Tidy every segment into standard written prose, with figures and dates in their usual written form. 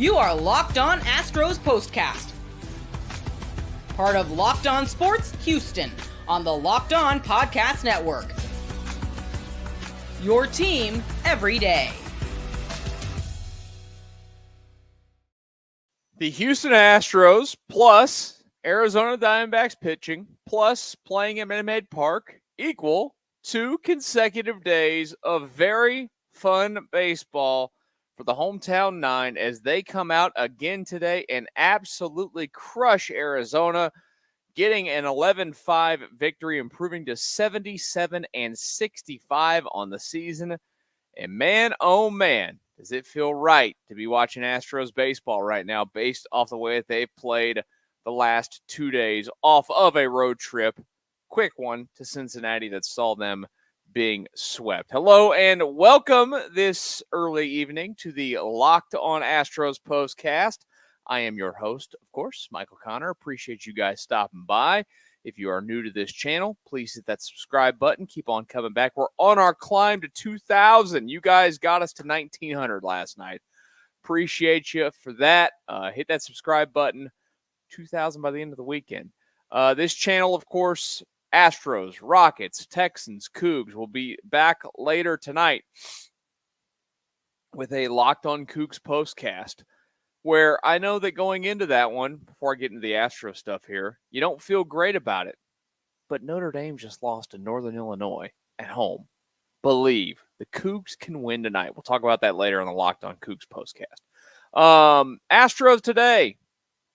You are Locked On Astros Postcast, part of Locked On Sports Houston on the Locked On Podcast Network. Your team every day. The Houston Astros plus Arizona Diamondbacks pitching plus playing at Minute Maid Park equal 2 consecutive days of very fun baseball for the hometown nine as they come out again today and absolutely crush Arizona, getting an 11-5 victory, improving to 77-65 on the season. And man, oh man, does it feel right to be watching Astros baseball right now based off the way that they've played the last 2 days off of a road trip, quick one to Cincinnati that saw them being swept. Hello and welcome this early evening to the Locked On Astros Postcast. I am your host, of course, Michael Connor. Appreciate you guys stopping by. If you are new to this channel, please hit that subscribe button. Keep on coming back. We're on our climb to 2,000. You guys got us to 1,900 last night. Appreciate you for that. Hit that subscribe button. 2,000 by the end of the weekend. This channel, of course, Astros, Rockets, Texans, Cougs will be back later tonight with a Locked On Cougs postcast, where I know that going into that one, before I get into the Astro stuff here, you don't feel great about it. But Notre Dame just lost to Northern Illinois at home. Believe the Cougs can win tonight. We'll talk about that later on the Locked On Cougs postcast. Astros today.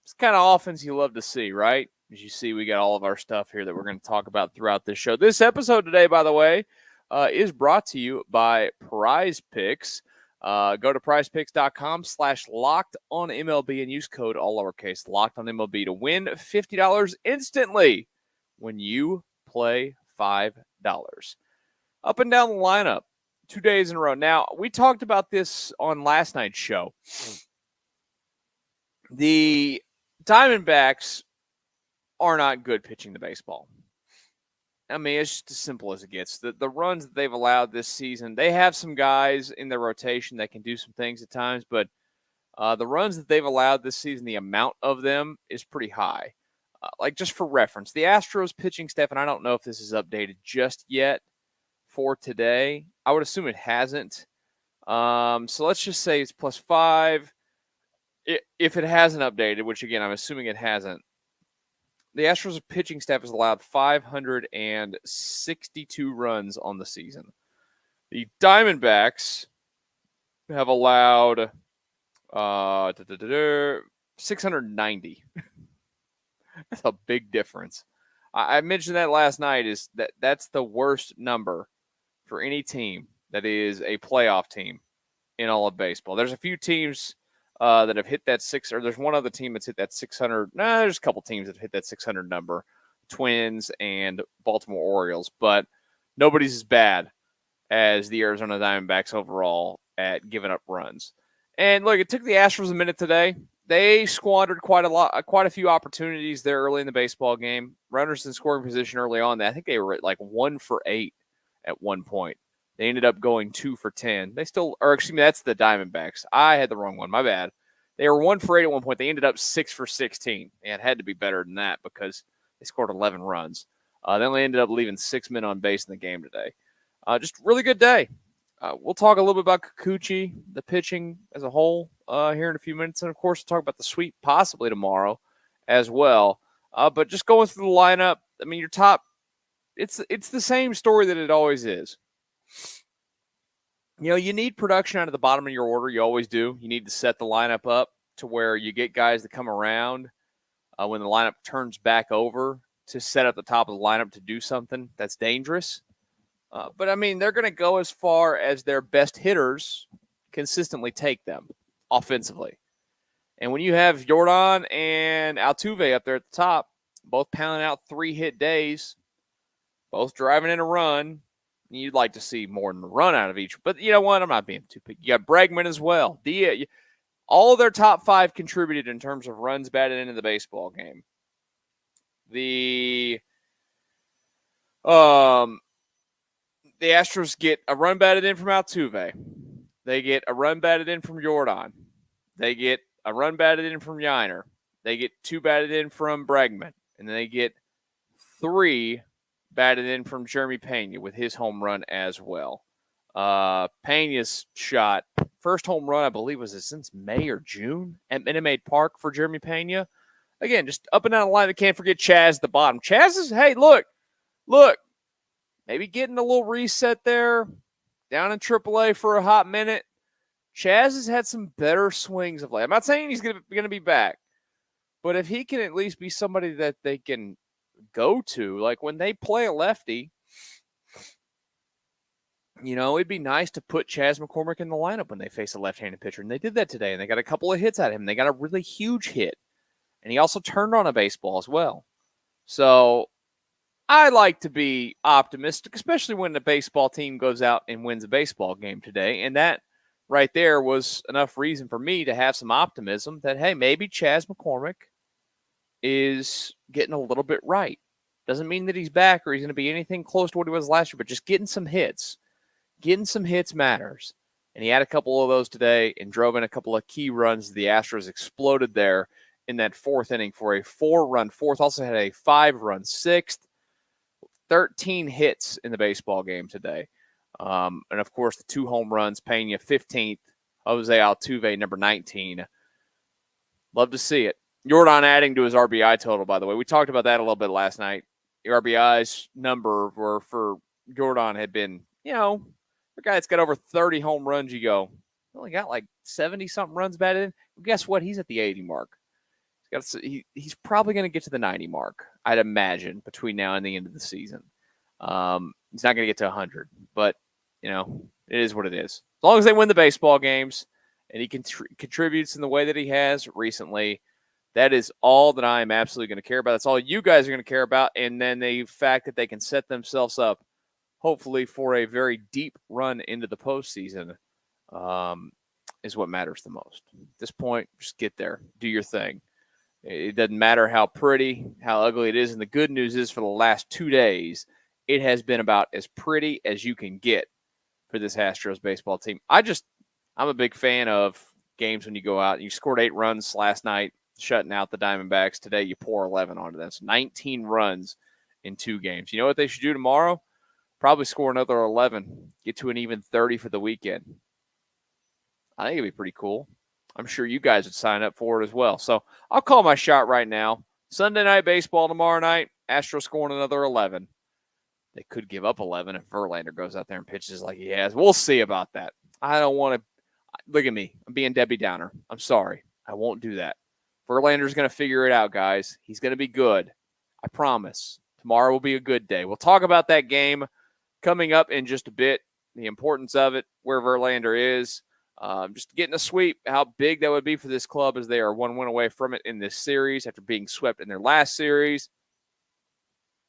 It's the kind of offense you love to see, right? As you see, we got all of our stuff here that we're going to talk about throughout this show. This episode today, by the way, is brought to you by PrizePicks. Go to prizepicks.com/lockedonmlb and use code all lowercase lockedonmlb to win $50 instantly when you play $5. Up and down the lineup, 2 days in a row. Now, we talked about this on last night's show. The Diamondbacks are not good pitching the baseball. I mean, it's just as simple as it gets. The runs that they've allowed this season, they have some guys in their rotation that can do some things at times, but the runs that they've allowed this season, the amount of them is pretty high. Like, just for reference, the Astros pitching staff, and I don't know if this is updated just yet for today. I would assume it hasn't. So let's just say it's +5. If it hasn't updated, which, again, I'm assuming it hasn't, the Astros pitching staff has allowed 562 runs on the season. The Diamondbacks have allowed 690. That's a big difference. I mentioned that last night. That's the worst number for any team that is a playoff team in all of baseball. There's a few teams that have hit that or there's one other team that's hit that 600. There's a couple teams that hit that 600 number, Twins and Baltimore Orioles, but nobody's as bad as the Arizona Diamondbacks overall at giving up runs. And look, it took the Astros a minute today. They squandered quite a few opportunities there early in the baseball game. Runners in scoring position early on. I think they were at like 1 for 8 at one point. They ended up going 2 for 10. That's the Diamondbacks. I had the wrong one. My bad. They were 1 for 8 at one point. They ended up 6 for 16. And it had to be better than that because they scored 11 runs. Then they ended up leaving 6 men on base in the game today. Just really good day. We'll talk a little bit about Kikuchi, the pitching as a whole, here in a few minutes. And, of course, we'll talk about the sweep possibly tomorrow as well. But just going through the lineup, I mean, your top, it's the same story that it always is. You know, you need production out of the bottom of your order. You always do. You need to set the lineup up to where you get guys that come around when the lineup turns back over to set up the top of the lineup to do something that's dangerous. But, I mean, they're going to go as far as their best hitters consistently take them offensively. And when you have Jordan and Altuve up there at the top, both pounding out 3-hit days, both driving in a run, you'd like to see more than a run out of each. But you know what? I'm not being too picky. You got Bregman as well. All of their top 5 contributed in terms of runs batted into the baseball game. The Astros get a run batted in from Altuve. They get a run batted in from Jordan. They get a run batted in from Yiner. They get 2 batted in from Bregman. And then they get 3 batted in from Jeremy Pena with his home run as well. Pena's shot, first home run, I believe, was since May or June at Minute Maid Park for Jeremy Pena. Again, just up and down the line. We can't forget Chaz at the bottom. Chaz is, hey, look, maybe getting a little reset there, down in AAA for a hot minute. Chaz has had some better swings of late. I'm not saying he's going to be back, but if he can at least be somebody that they can go to, like when they play a lefty, it'd be nice to put Chas McCormick in the lineup when they face a left-handed pitcher. And they did that today, and they got a couple of hits at him. They got a really huge hit. And he also turned on a baseball as well. So I like to be optimistic, especially when the baseball team goes out and wins a baseball game today. And that right there was enough reason for me to have some optimism that, hey, maybe Chas McCormick is getting a little bit right. Doesn't mean that he's back or he's going to be anything close to what he was last year, but just getting some hits. Getting some hits matters. And he had a couple of those today and drove in a couple of key runs. The Astros exploded there in that 4th inning for a 4-run 4th. Also had a 5-run 6th. 13 hits in the baseball game today. And, of course, the 2 home runs, Pena 15th, Jose Altuve number 19. Love to see it. Jordan adding to his RBI total, by the way. We talked about that a little bit last night. The RBI's number for Jordan had been, the guy that's got over 30 home runs, you go, only got like 70-something runs batted in. Well, guess what? He's at the 80 mark. He's probably going to get to the 90 mark, I'd imagine, between now and the end of the season. He's not going to get to 100, but, it is what it is. As long as they win the baseball games and he contributes in the way that he has recently, that is all that I am absolutely going to care about. That's all you guys are going to care about. And then the fact that they can set themselves up, hopefully, for a very deep run into the postseason is what matters the most. At this point, just get there. Do your thing. It doesn't matter how pretty, how ugly it is. And the good news is for the last 2 days, it has been about as pretty as you can get for this Astros baseball team. I'm a big fan of games when you go out. You scored 8 runs last night, shutting out the Diamondbacks. Today, you pour 11 onto them. So 19 runs in 2 games. You know what they should do tomorrow? Probably score another 11, get to an even 30 for the weekend. I think it'd be pretty cool. I'm sure you guys would sign up for it as well. So I'll call my shot right now. Sunday night baseball tomorrow night, Astros scoring another 11. They could give up 11 if Verlander goes out there and pitches like he has. We'll see about that. I don't want to – look at me. I'm being Debbie Downer. I'm sorry. I won't do that. Verlander's going to figure it out, guys. He's going to be good. I promise. Tomorrow will be a good day. We'll talk about that game coming up in just a bit, the importance of it, where Verlander is. Just getting a sweep, how big that would be for this club as they are 1 win away from it in this series after being swept in their last series.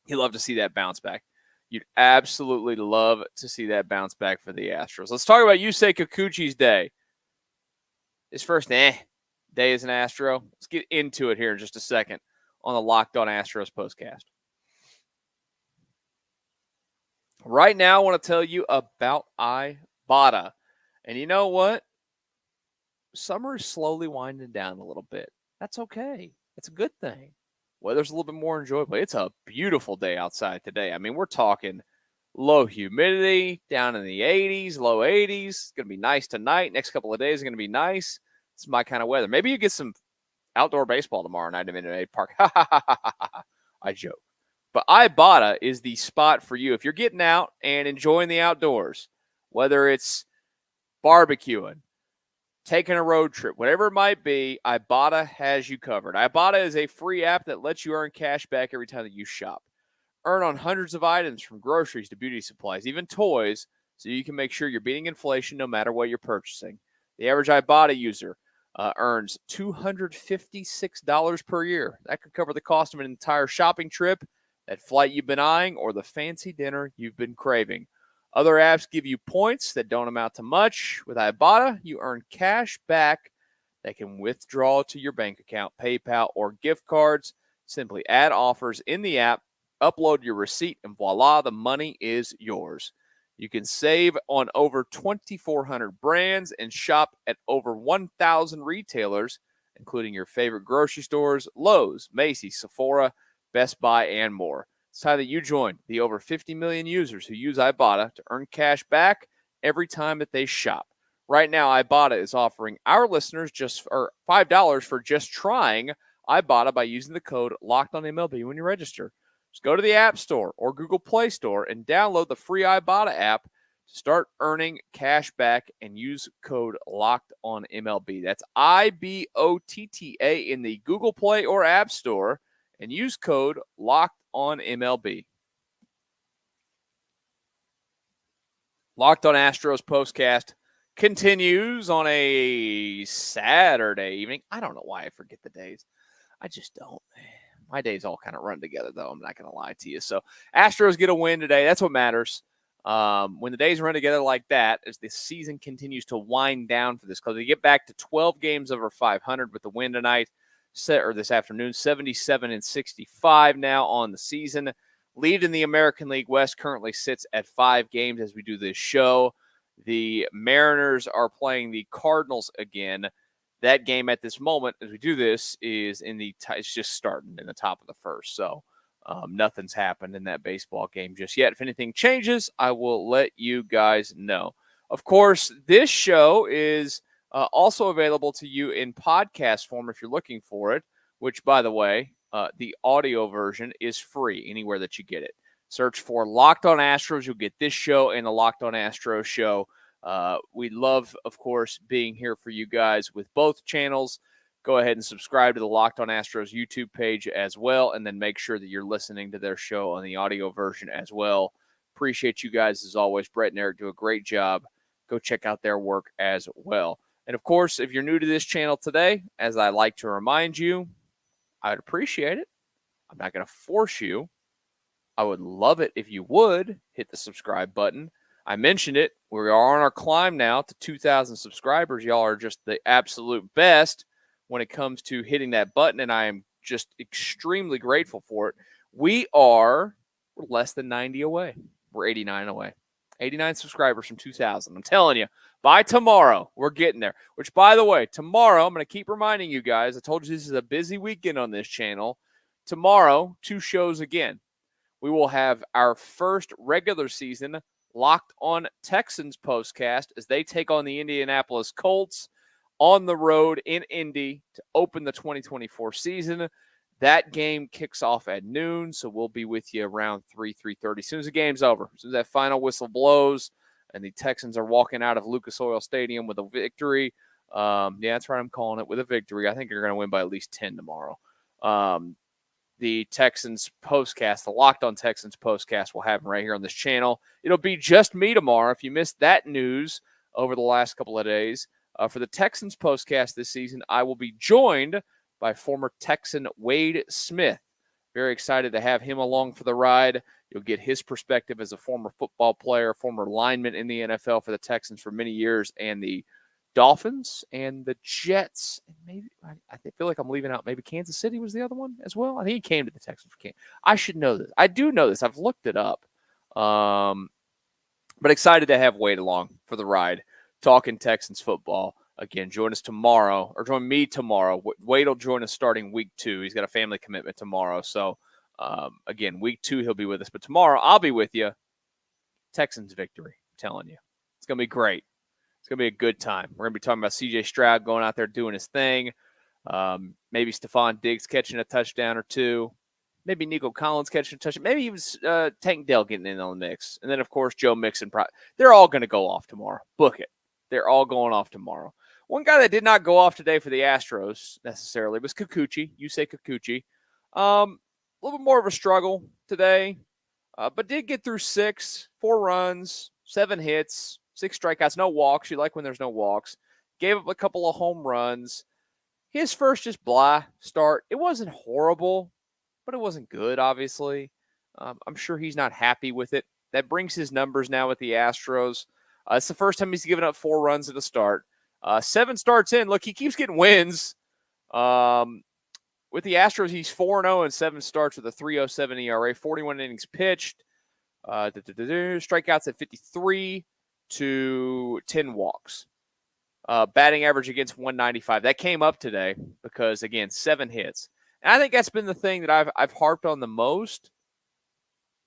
You'd love to see that bounce back. You'd absolutely love to see that bounce back for the Astros. Let's talk about Yusei Kikuchi's day. His first day as an Astro. Let's get into it here in just a second on the Locked On Astros Postcast. Right now, I want to tell you about Ibotta. And you know what? Summer is slowly winding down a little bit. That's okay. It's a good thing. Weather's a little bit more enjoyable. It's a beautiful day outside today. I mean, we're talking low humidity, down in the 80s, low 80s. It's going to be nice tonight. Next couple of days are going to be nice. It's my kind of weather. Maybe you get some outdoor baseball tomorrow night in Minute Maid Park. I joke. But Ibotta is the spot for you if you're getting out and enjoying the outdoors, whether it's barbecuing, taking a road trip, whatever it might be, Ibotta has you covered. Ibotta is a free app that lets you earn cash back every time that you shop. Earn on hundreds of items from groceries to beauty supplies, even toys, so you can make sure you're beating inflation no matter what you're purchasing. The average Ibotta user earns $256 per year. That could cover the cost of an entire shopping trip, that flight you've been eyeing, or the fancy dinner you've been craving. Other apps give you points that don't amount to much. With Ibotta, you earn cash back that can withdraw to your bank account, PayPal, or gift cards. Simply add offers in the app, upload your receipt, and voila, the money is yours. You can save on over 2,400 brands and shop at over 1,000 retailers including your favorite grocery stores, Lowe's, Macy's, Sephora, Best Buy, and more. It's time that you join the over 50 million users who use Ibotta to earn cash back every time that they shop. Right now, Ibotta is offering our listeners just $5 for just trying Ibotta by using the code LOCKEDONMLB when you register. Just go to the App Store or Google Play Store and download the free Ibotta app to start earning cash back and use code LOCKEDONMLB. That's IBOTTA in the Google Play or App Store and use code LOCKEDONMLB. Locked On Astros Postcast continues on a Saturday evening. I don't know why I forget the days. I just don't. My days all kind of run together, though. I'm not going to lie to you. So Astros get a win today. That's what matters. When the days run together like that, as the season continues to wind down for this club, they get back to 12 games over 500 with the win tonight, or this afternoon, 77-65 now on the season. Lead in the American League West currently sits at 5 games as we do this show. The Mariners are playing the Cardinals again. That game at this moment, as we do this, is it's just starting in the top of the first. So nothing's happened in that baseball game just yet. If anything changes, I will let you guys know. Of course, this show is also available to you in podcast form if you're looking for it, which, by the way, the audio version is free anywhere that you get it. Search for Locked On Astros. You'll get this show and the Locked On Astros show. We love, of course, being here for you guys with both channels. Go ahead and subscribe to the Locked On Astros YouTube page as well, and then make sure that you're listening to their show on the audio version as well. Appreciate you guys as always. Brett and Eric do a great job. Go check out their work as well. And, of course, if you're new to this channel today, as I like to remind you, I'd appreciate it. I'm not going to force you. I would love it if you would hit the subscribe button. I mentioned it. We are on our climb now to 2,000 subscribers. Y'all are just the absolute best when it comes to hitting that button, and I am just extremely grateful for it. We're less than 90 away. We're 89 away. 89 subscribers from 2,000. I'm telling you, by tomorrow, we're getting there. Which, by the way, tomorrow, I'm going to keep reminding you guys, I told you this is a busy weekend on this channel. Tomorrow, 2 shows again. We will have our first regular season Locked On Texans postcast as they take on the Indianapolis Colts on the road in Indy to open the 2024 season. That game kicks off at noon, so we'll be with you around 3:30. As soon as the game's over, as soon as that final whistle blows and the Texans are walking out of Lucas Oil Stadium with a victory. Yeah, that's right, I'm calling it with a victory. I think you're going to win by at least 10 tomorrow. The Texans postcast, the Locked On Texans postcast, will happen right here on this channel. It'll be just me tomorrow. If you missed that news over the last couple of days, for the Texans postcast this season, I will be joined by former Texan Wade Smith. Very excited to have him along for the ride. You'll get his perspective as a former football player, former lineman in the NFL for the Texans for many years, and the Dolphins and the Jets. And maybe I feel like I'm leaving out. Maybe Kansas City was the other one as well. I think he came to the Texans for Kansas. I should know this. I do know this. I've looked it up. But excited to have Wade along for the ride, talking Texans football. Again, join us tomorrow, or join me tomorrow. Wade will join us starting week 2. He's got a family commitment tomorrow. So, again, week 2, he'll be with us. But tomorrow, I'll be with you. Texans victory, I'm telling you. It's going to be great. It's going to be a good time. We're going to be talking about C.J. Stroud going out there doing his thing. Maybe Stephon Diggs catching a touchdown or 2. Maybe Nico Collins catching a touchdown. Maybe even Tank Dell getting in on the mix. And then, of course, Joe Mixon. They're all going to go off tomorrow. Book it. They're all going off tomorrow. One guy that did not go off today for the Astros necessarily was Kikuchi. You say Kikuchi. A little bit more of a struggle today, but did get through 4 runs, 7 hits, 6 strikeouts, no walks. You like when there's no walks. Gave up a couple of home runs. His first just blah start. It wasn't horrible, but it wasn't good, obviously. I'm sure he's not happy with it. That brings his numbers now with the Astros. It's the first time he's given up 4 runs at a start. 7 starts in. Look, he keeps getting wins. With the Astros, he's 4-0 and 7 starts with a 3.07 ERA, 41 innings pitched. Strikeouts at 53 to 10 walks. Batting average against 195. That came up today because, again, 7 hits. And I think that's been the thing that I've harped on the most,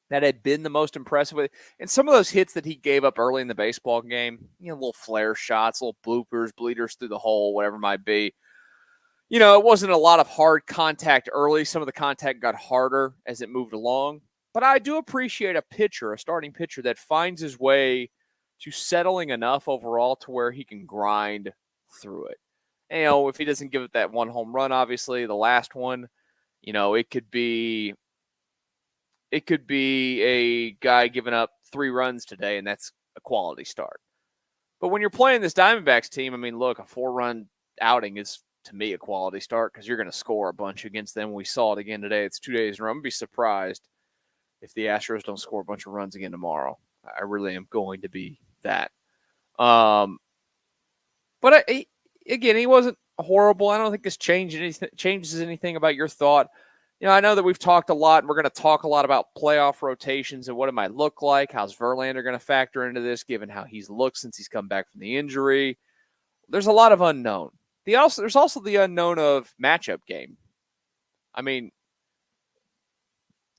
that had been the most impressive with. And some of those hits that he gave up early in the baseball game, little flare shots, little bloopers, bleeders through the hole, whatever it might be. It wasn't a lot of hard contact early. Some of the contact got harder as it moved along. But I do appreciate a starting pitcher, that finds his way to settling enough overall to where he can grind through it. If he doesn't give it that one home run, obviously, the last one, it could be a guy giving up 3 runs today, and that's a quality start. But when you're playing this Diamondbacks team, look, a 4-run outing is, to me, a quality start because you're going to score a bunch against them. We saw it again today. It's 2 days in a row. I'm going to be surprised if the Astros don't score a bunch of runs again tomorrow. I really am going to be that. But again, he wasn't horrible. I don't think this changes anything about your thought. I know that we've talked a lot, and we're going to talk a lot about playoff rotations and what it might look like. How's Verlander going to factor into this, given how he's looked since he's come back from the injury? There's a lot of unknown. There's also the unknown of matchup game.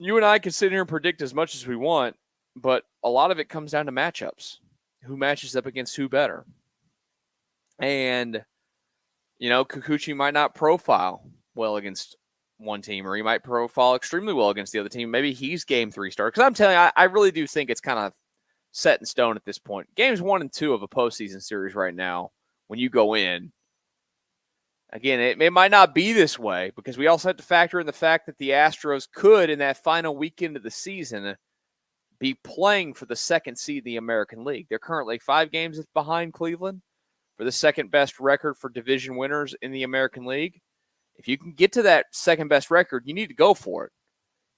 You and I can sit here and predict as much as we want, but a lot of it comes down to matchups. Who matches up against who better? And, Kikuchi might not profile well against one team, or he might profile extremely well against the other team. Maybe he's game 3 starter. Because I'm telling you, I really do think it's kind of set in stone at this point. Games 1 and 2 of a postseason series right now, when you go in, again, it might not be this way, because we also have to factor in the fact that the Astros could, in that final weekend of the season, be playing for the 2nd seed in the American League. They're currently 5 games behind Cleveland for the 2nd best record for division winners in the American League. If you can get to that 2nd best record, you need to go for it.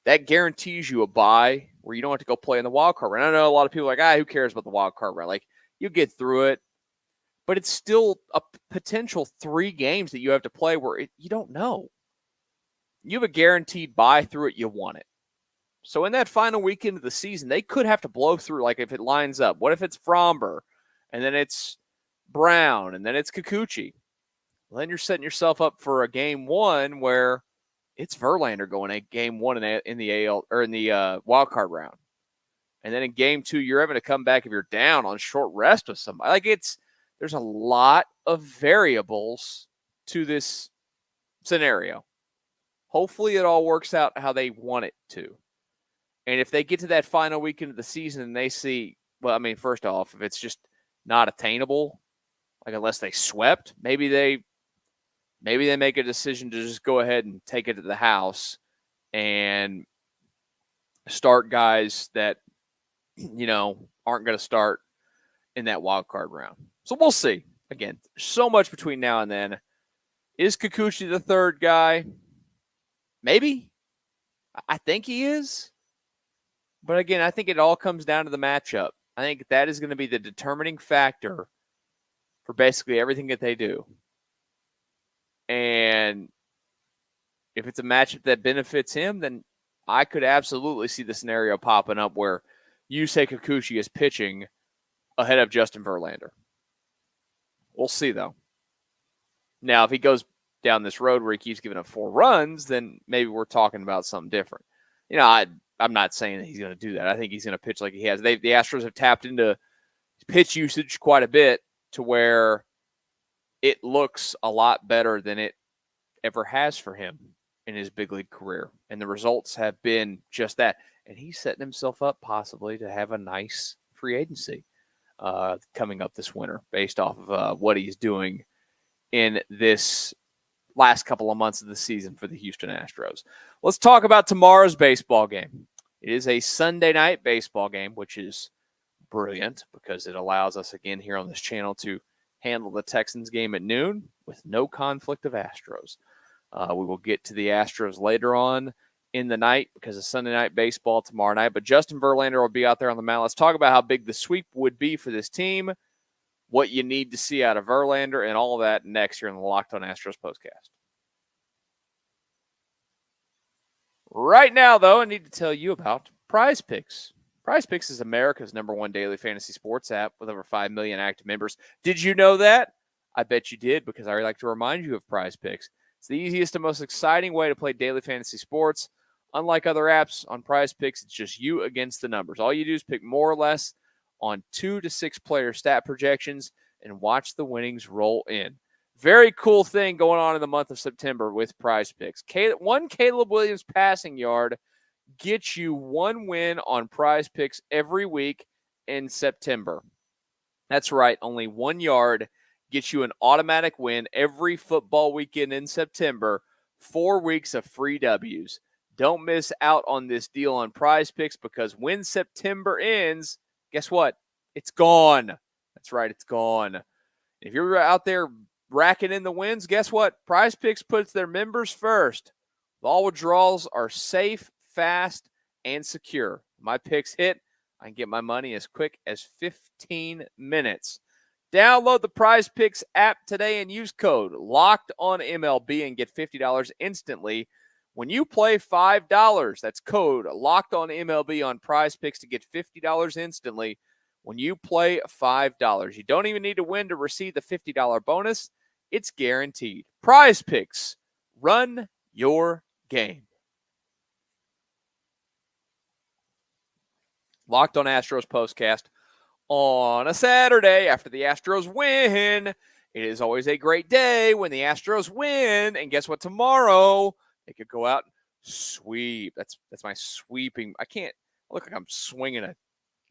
That guarantees you a bye where you don't have to go play in the wild card round. I know a lot of people are like, who cares about the wild card round? Like, you get through it, but it's still a potential 3 games that you have to play where you don't know. You have a guaranteed bye through it, you want it. So in that final weekend of the season, they could have to blow through, like if it lines up. What if it's Fromber, and then it's Brown, and then it's Kikuchi? Well, then you're setting yourself up for a game 1 where it's Verlander going a game 1 in the AL or in the wild card round, and then in game 2 you're having to come back if you're down on short rest with somebody. Like, there's a lot of variables to this scenario. Hopefully it all works out how they want it to. And if they get to that final weekend of the season and they see, first off, if it's just not attainable, like unless they swept, maybe they make a decision to just go ahead and take it to the house and start guys that, aren't going to start in that wild card round. So we'll see. Again, so much between now and then. Is Kikuchi the 3rd guy? Maybe. I think he is. But again, I think it all comes down to the matchup. I think that is going to be the determining factor for basically everything that they do. And if it's a matchup that benefits him, then I could absolutely see the scenario popping up where Yusei Kikuchi is pitching ahead of Justin Verlander. We'll see, though. Now, if he goes down this road where he keeps giving up 4 runs, then maybe we're talking about something different. I'm not saying that he's going to do that. I think he's going to pitch like he has. The Astros have tapped into pitch usage quite a bit to where it looks a lot better than it ever has for him in his big league career. And the results have been just that. And he's setting himself up possibly to have a nice free agency coming up this winter based off of what he's doing in this last couple of months of the season for the Houston Astros. Let's talk about tomorrow's baseball game. It is a Sunday night baseball game, which is brilliant because it allows us again here on this channel to handle the Texans game at noon with no conflict of Astros. We will get to the Astros later on in the night because of Sunday night baseball tomorrow night. But Justin Verlander will be out there on the mound. Let's talk about how big the sweep would be for this team, what you need to see out of Verlander, and all of that next year in the Locked On Astros Postcast. Right now, though, I need to tell you about PrizePicks. PrizePicks is America's #1 daily fantasy sports app with over 5 million active members. Did you know that? I bet you did, because I like to remind you of PrizePicks. It's the easiest and most exciting way to play daily fantasy sports. Unlike other apps, on PrizePicks, it's just you against the numbers. All you do is pick more or less on 2 to 6 player stat projections and watch the winnings roll in. Very cool thing going on in the month of September with PrizePicks. One Caleb Williams passing yard gets you one win on PrizePicks every week in September. That's right, only 1 yard gets you an automatic win every football weekend in September. 4 weeks of free W's. Don't miss out on this deal on PrizePicks, because when September ends, guess what? It's gone. That's right, it's gone. If you're out there racking in the wins, guess what? PrizePicks puts their members first. All withdrawals are safe, fast, and secure. My picks hit, I can get my money as quick as 15 minutes. Download the PrizePicks app today and use code LOCKEDONMLB and get $50 instantly when you play $5. That's code LOCKEDONMLB on PrizePicks to get $50 instantly when you play $5. You don't even need to win to receive the $50 bonus. It's guaranteed. PrizePicks. Run your game. Locked On Astros Postcast on a Saturday after the Astros win. It is always a great day when the Astros win. And guess what? Tomorrow, they could go out and sweep. That's my sweeping. I look like I'm swinging a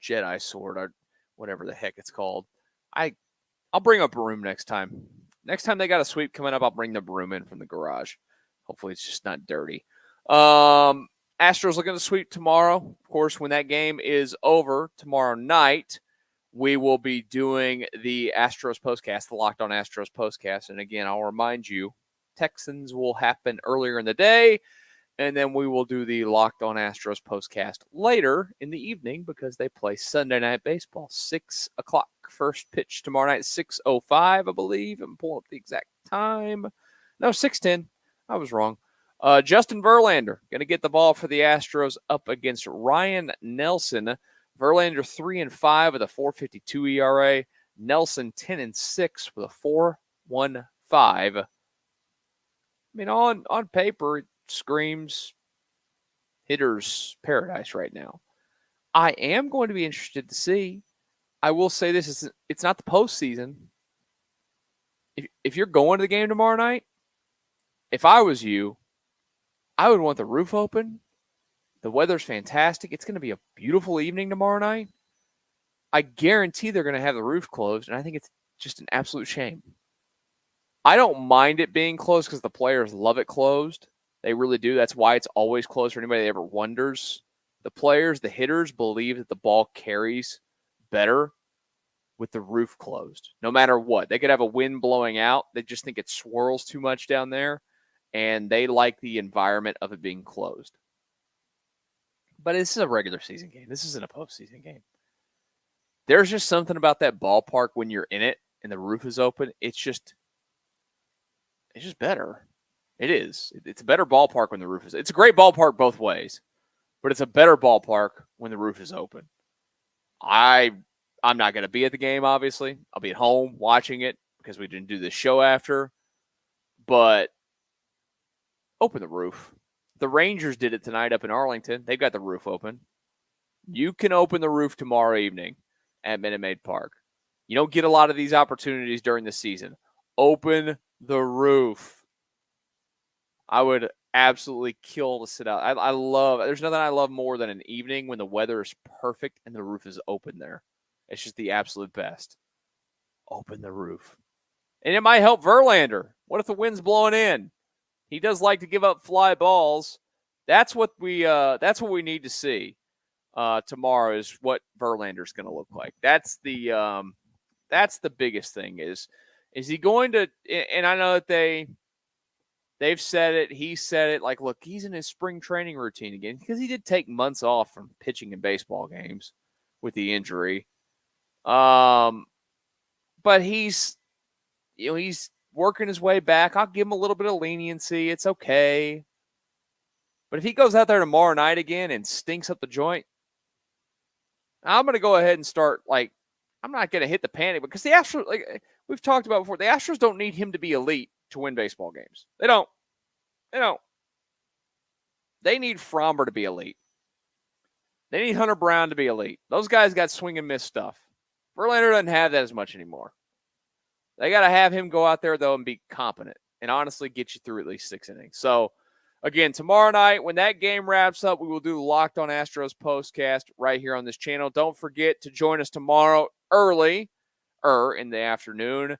Jedi sword or whatever the heck it's called. I'll bring a broom next time. Next time they got a sweep coming up, I'll bring the broom in from the garage. Hopefully it's just not dirty. Astros looking to sweep tomorrow. Of course, when that game is over tomorrow night, we will be doing the Astros Postcast, the Locked On Astros Postcast. And again, I'll remind you, Texans will happen earlier in the day, and then we will do the Locked On Astros Postcast later in the evening, because they play Sunday Night Baseball, 6 o'clock. First pitch tomorrow night, 6:05, I believe. I'm pulling up the exact time. No, 6:10. I was wrong. Justin Verlander going to get the ball for the Astros up against Ryan Nelson. Verlander 3-5 with a 4.52 ERA. Nelson 10-6 with a 4.15. I mean, on paper, it screams hitter's paradise right now. I am going to be interested to see. I will say this: it's not the postseason. If you're going to the game tomorrow night, if I was you, I would want the roof open. The weather's fantastic. It's going to be a beautiful evening tomorrow night. I guarantee they're going to have the roof closed, and I think it's just an absolute shame. I don't mind it being closed because the players love it closed. They really do. That's why it's always closed for anybody that ever wonders. The players, the hitters, believe that the ball carries better with the roof closed, no matter what. They could have a wind blowing out. They just think it swirls too much down there, and they like the environment of it being closed. But this is a regular season game. This isn't a postseason game. There's just something about that ballpark when you're in it and the roof is open. It's just better. It is. It's a better ballpark when the roof is. It's a great ballpark both ways, but it's a better ballpark when the roof is open. I'm not going to be at the game, obviously. I'll be at home watching it because we didn't do this show after. But open the roof. The Rangers did it tonight up in Arlington. They've got the roof open. You can open the roof tomorrow evening at Minute Maid Park. You don't get a lot of these opportunities during the season. Open the roof. I would absolutely kill to sit out. There's nothing I love more than an evening when the weather is perfect and the roof is open there. It's just the absolute best. Open the roof. And it might help Verlander. What if the wind's blowing in? He does like to give up fly balls. That's what we need to see tomorrow, is what Verlander's going to look like. That's the biggest thing. Is he going to? And I know that they've said it. He said it. Like, look, he's in his spring training routine again, because he did take months off from pitching in baseball games with the injury. But he's working his way back. I'll give him a little bit of leniency. It's okay. But if he goes out there tomorrow night again and stinks up the joint, I'm going to go ahead and start, I'm not going to hit the panic, because the Astros, we've talked about before, the Astros don't need him to be elite to win baseball games. They don't. They need Fromber to be elite. They need Hunter Brown to be elite. Those guys got swing and miss stuff. Verlander doesn't have that as much anymore. They got to have him go out there, though, and be competent and honestly get you through at least 6 innings. So, again, tomorrow night, when that game wraps up, we will do the Locked On Astros Postcast right here on this channel. Don't forget to join us tomorrow early in the afternoon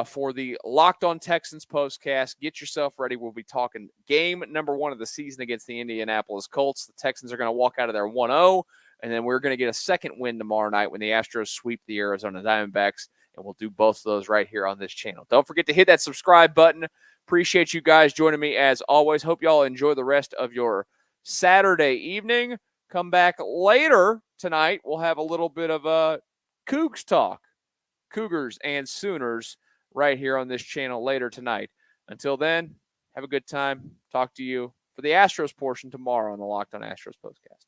for the Locked On Texans Postcast. Get yourself ready. We'll be talking game number 1 of the season against the Indianapolis Colts. The Texans are going to walk out of there 1-0, and then we're going to get a second win tomorrow night when the Astros sweep the Arizona Diamondbacks, and we'll do both of those right here on this channel. Don't forget to hit that subscribe button. Appreciate you guys joining me as always. Hope y'all enjoy the rest of your Saturday evening. Come back later tonight. We'll have a little bit of a Cougs talk. Cougars and Sooners right here on this channel later tonight. Until then, have a good time. Talk to you for the Astros portion tomorrow on the Locked On Astros Postcast.